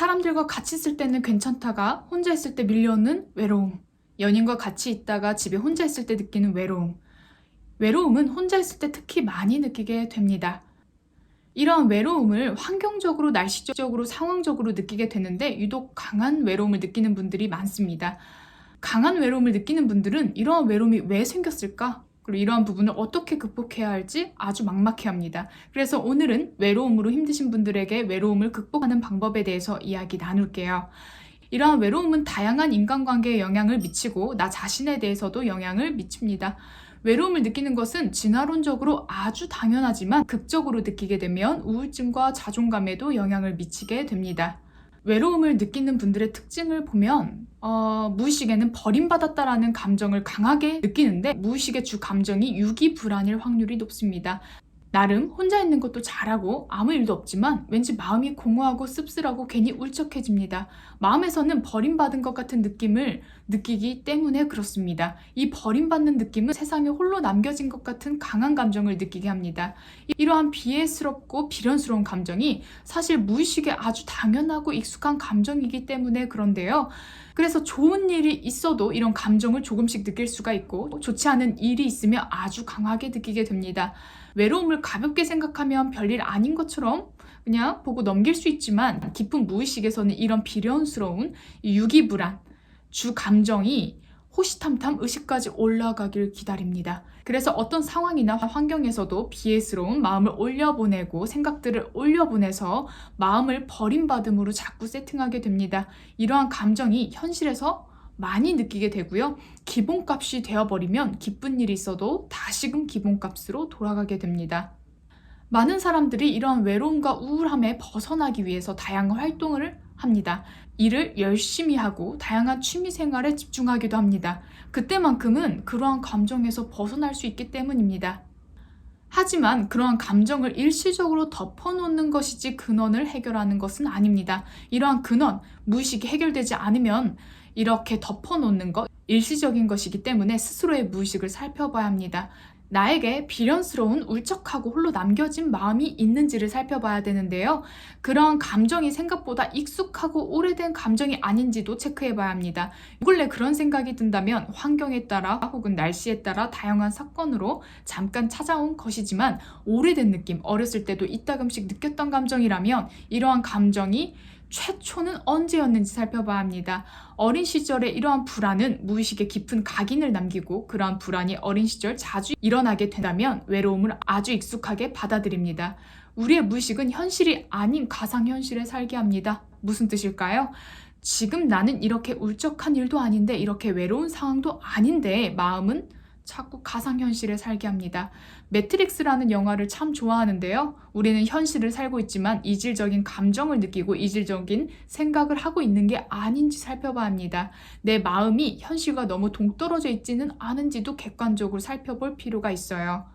사람들과 같이 있을 때는 괜찮다가 혼자 있을 때 밀려오는 외로움. 연인과 같이 있다가 집에 혼자 있을 때 느끼는 외로움. 외로움은 혼자 있을 때 특히 많이 느끼게 됩니다. 이러한 외로움을 환경적으로, 날씨적으로, 상황적으로 느끼게 되는데 유독 강한 외로움을 느끼는 분들이 많습니다. 강한 외로움을 느끼는 분들은 이러한 외로움이 왜 생겼을까? 그리고 이러한 부분을 어떻게 극복해야 할지 아주 막막해합니다. 그래서 오늘은 외로움으로 힘드신 분들에게 외로움을 극복하는 방법에 대해서 이야기 나눌게요. 이러한 외로움은 다양한 인간관계에 영향을 미치고 나 자신에 대해서도 영향을 미칩니다. 외로움을 느끼는 것은 진화론적으로 아주 당연하지만 극적으로 느끼게 되면 우울증과 자존감에도 영향을 미치게 됩니다. 외로움을 느끼는 분들의 특징을 보면 무의식에는 버림받았다라는 감정을 강하게 느끼는데 무의식의 주 감정이 유기불안일 확률이 높습니다. 나름 혼자 있는 것도 잘하고 아무 일도 없지만 왠지 마음이 공허하고 씁쓸하고 괜히 울적해집니다. 마음에서는 버림받은 것 같은 느낌을 느끼기 때문에 그렇습니다. 이 버림받는 느낌은 세상에 홀로 남겨진 것 같은 강한 감정을 느끼게 합니다. 이러한 비애스럽고 비련스러운 감정이 사실 무의식에 아주 당연하고 익숙한 감정이기 때문에 그런데요. 그래서 좋은 일이 있어도 이런 감정을 조금씩 느낄 수가 있고 좋지 않은 일이 있으면 아주 강하게 느끼게 됩니다. 외로움을 가볍게 생각하면 별일 아닌 것처럼 그냥 보고 넘길 수 있지만 깊은 무의식에서는 이런 비련스러운 유기불안, 주 감정이 호시탐탐 의식까지 올라가길 기다립니다. 그래서 어떤 상황이나 환경에서도 비애스러운 마음을 올려보내고 생각들을 올려보내서 마음을 버림받음으로 자꾸 세팅하게 됩니다. 이러한 감정이 현실에서 많이 느끼게 되고요. 기본값이 되어버리면 기쁜 일이 있어도 다시금 기본값으로 돌아가게 됩니다. 많은 사람들이 이러한 외로움과 우울함에 벗어나기 위해서 다양한 활동을 합니다. 일을 열심히 하고 다양한 취미생활에 집중하기도 합니다. 그때만큼은 그러한 감정에서 벗어날 수 있기 때문입니다. 하지만 그러한 감정을 일시적으로 덮어놓는 것이지 근원을 해결하는 것은 아닙니다. 이러한 근원, 무의식이 해결되지 않으면 이렇게 덮어놓는 것, 일시적인 것이기 때문에 스스로의 무의식을 살펴봐야 합니다. 나에게 비련스러운 울적하고 홀로 남겨진 마음이 있는지를 살펴봐야 되는데요. 그러한 감정이 생각보다 익숙하고 오래된 감정이 아닌지도 체크해봐야 합니다. 원래 그런 생각이 든다면 환경에 따라 혹은 날씨에 따라 다양한 사건으로 잠깐 찾아온 것이지만 오래된 느낌, 어렸을 때도 이따금씩 느꼈던 감정이라면 이러한 감정이 최초는 언제였는지 살펴봐야 합니다. 어린 시절에 이러한 불안은 무의식에 깊은 각인을 남기고 그러한 불안이 어린 시절 자주 일어나게 된다면 외로움을 아주 익숙하게 받아들입니다. 우리의 무의식은 현실이 아닌 가상현실에 살게 합니다. 무슨 뜻일까요? 지금 나는 이렇게 울적한 일도 아닌데 이렇게 외로운 상황도 아닌데 마음은 자꾸 가상현실에 살게 합니다. 매트릭스라는 영화를 참 좋아하는데요. 우리는 현실을 살고 있지만 이질적인 감정을 느끼고 이질적인 생각을 하고 있는 게 아닌지 살펴봐야 합니다. 내 마음이 현실과 너무 동떨어져 있지는 않은지도 객관적으로 살펴볼 필요가 있어요.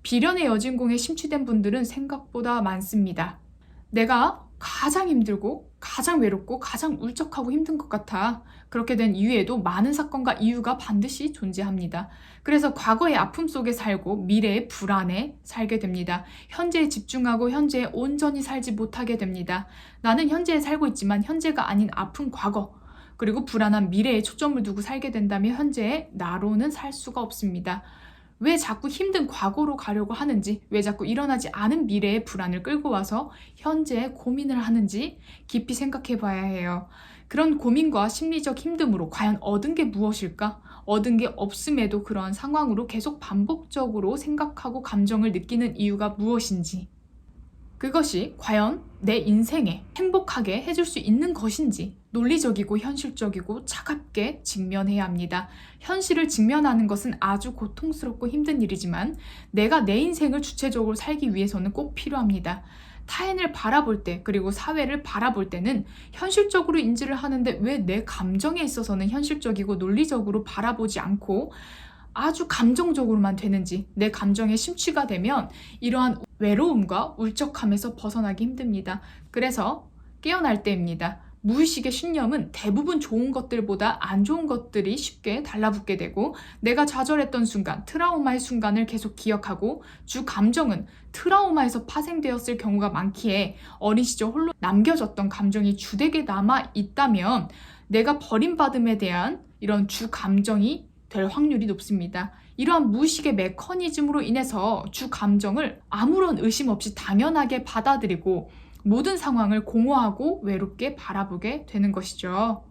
비련의 여진공에 심취된 분들은 생각보다 많습니다. 내가 가장 힘들고 가장 외롭고 가장 울적하고 힘든 것 같아. 그렇게 된 이유에도 많은 사건과 이유가 반드시 존재합니다. 그래서 과거의 아픔 속에 살고 미래의 불안에 살게 됩니다. 현재에 집중하고 현재에 온전히 살지 못하게 됩니다. 나는 현재에 살고 있지만 현재가 아닌 아픈 과거 그리고 불안한 미래에 초점을 두고 살게 된다면 현재의 나로는 살 수가 없습니다. 왜 자꾸 힘든 과거로 가려고 하는지, 왜 자꾸 일어나지 않은 미래의 불안을 끌고 와서 현재에 고민을 하는지 깊이 생각해 봐야 해요. 그런 고민과 심리적 힘듦으로 과연 얻은 게 무엇일까? 얻은 게 없음에도 그러한 상황으로 계속 반복적으로 생각하고 감정을 느끼는 이유가 무엇인지, 그것이 과연 내 인생에 행복하게 해줄 수 있는 것인지 논리적이고 현실적이고 차갑게 직면해야 합니다. 현실을 직면하는 것은 아주 고통스럽고 힘든 일이지만 내가 내 인생을 주체적으로 살기 위해서는 꼭 필요합니다. 타인을 바라볼 때 그리고 사회를 바라볼 때는 현실적으로 인지를 하는데 왜 내 감정에 있어서는 현실적이고 논리적으로 바라보지 않고 아주 감정적으로만 되는지, 내 감정에 심취가 되면 이러한 외로움과 울적함에서 벗어나기 힘듭니다. 그래서 깨어날 때입니다. 무의식의 신념은 대부분 좋은 것들보다 안 좋은 것들이 쉽게 달라붙게 되고, 내가 좌절했던 순간, 트라우마의 순간을 계속 기억하고, 주 감정은 트라우마에서 파생되었을 경우가 많기에 어린 시절 홀로 남겨졌던 감정이 주되게 남아 있다면 내가 버림받음에 대한 이런 주 감정이 될 확률이 높습니다. 이러한 무의식의 메커니즘으로 인해서 주 감정을 아무런 의심 없이 당연하게 받아들이고 모든 상황을 공허하고 외롭게 바라보게 되는 것이죠.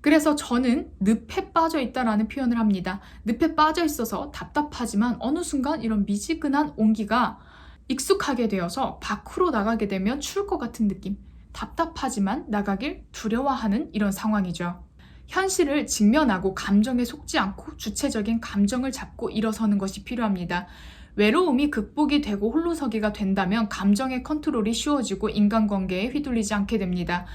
그래서 저는 늪에 빠져 있다라는 표현을 합니다. 늪에 빠져 있어서 답답하지만 어느 순간 이런 미지근한 온기가 익숙하게 되어서 밖으로 나가게 되면 추울 것 같은 느낌. 답답하지만 나가길 두려워하는 이런 상황이죠. 현실을 직면하고 감정에 속지 않고 주체적인 감정을 잡고 일어서는 것이 필요합니다. 외로움이 극복이 되고 홀로서기가 된다면 감정의 컨트롤이 쉬워지고 인간관계에 휘둘리지 않게 됩니다.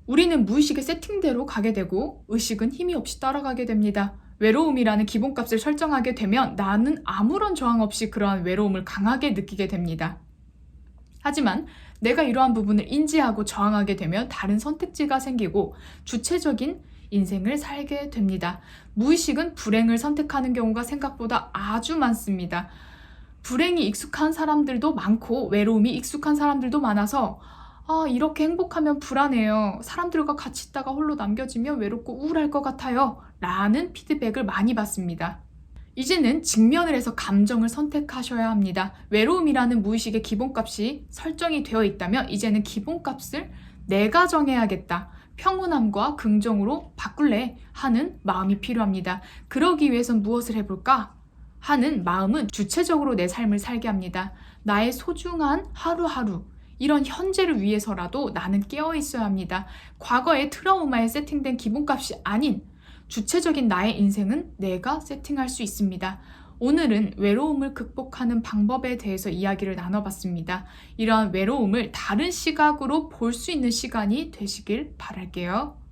우리는 무의식의 세팅대로 가게 되고 의식은 힘이 없이 따라가게 됩니다. 외로움이라는 기본값을 설정하게 되면 나는 아무런 저항 없이 그러한 외로움을 강하게 느끼게 됩니다. 하지만 내가 이러한 부분을 인지하고 저항하게 되면 다른 선택지가 생기고 주체적인 인생을 살게 됩니다. 무의식은 불행을 선택하는 경우가 생각보다 아주 많습니다. 불행이 익숙한 사람들도 많고 외로움이 익숙한 사람들도 많아서 이렇게 행복하면 불안해요. 사람들과 같이 있다가 홀로 남겨지면 외롭고 우울할 것 같아요. 라는 피드백을 많이 받습니다. 이제는 직면을 해서 감정을 선택하셔야 합니다. 외로움이라는 무의식의 기본값이 설정이 되어 있다면 이제는 기본값을 내가 정해야겠다. 평온함과 긍정으로 바꿀래 하는 마음이 필요합니다. 그러기 위해선 무엇을 해볼까? 하는 마음은 주체적으로 내 삶을 살게 합니다. 나의 소중한 하루하루, 이런 현재를 위해서라도 나는 깨어 있어야 합니다. 과거의 트라우마에 세팅된 기본값이 아닌 주체적인 나의 인생은 내가 세팅할 수 있습니다. 오늘은 외로움을 극복하는 방법에 대해서 이야기를 나눠봤습니다. 이러한 외로움을 다른 시각으로 볼 수 있는 시간이 되시길 바랄게요.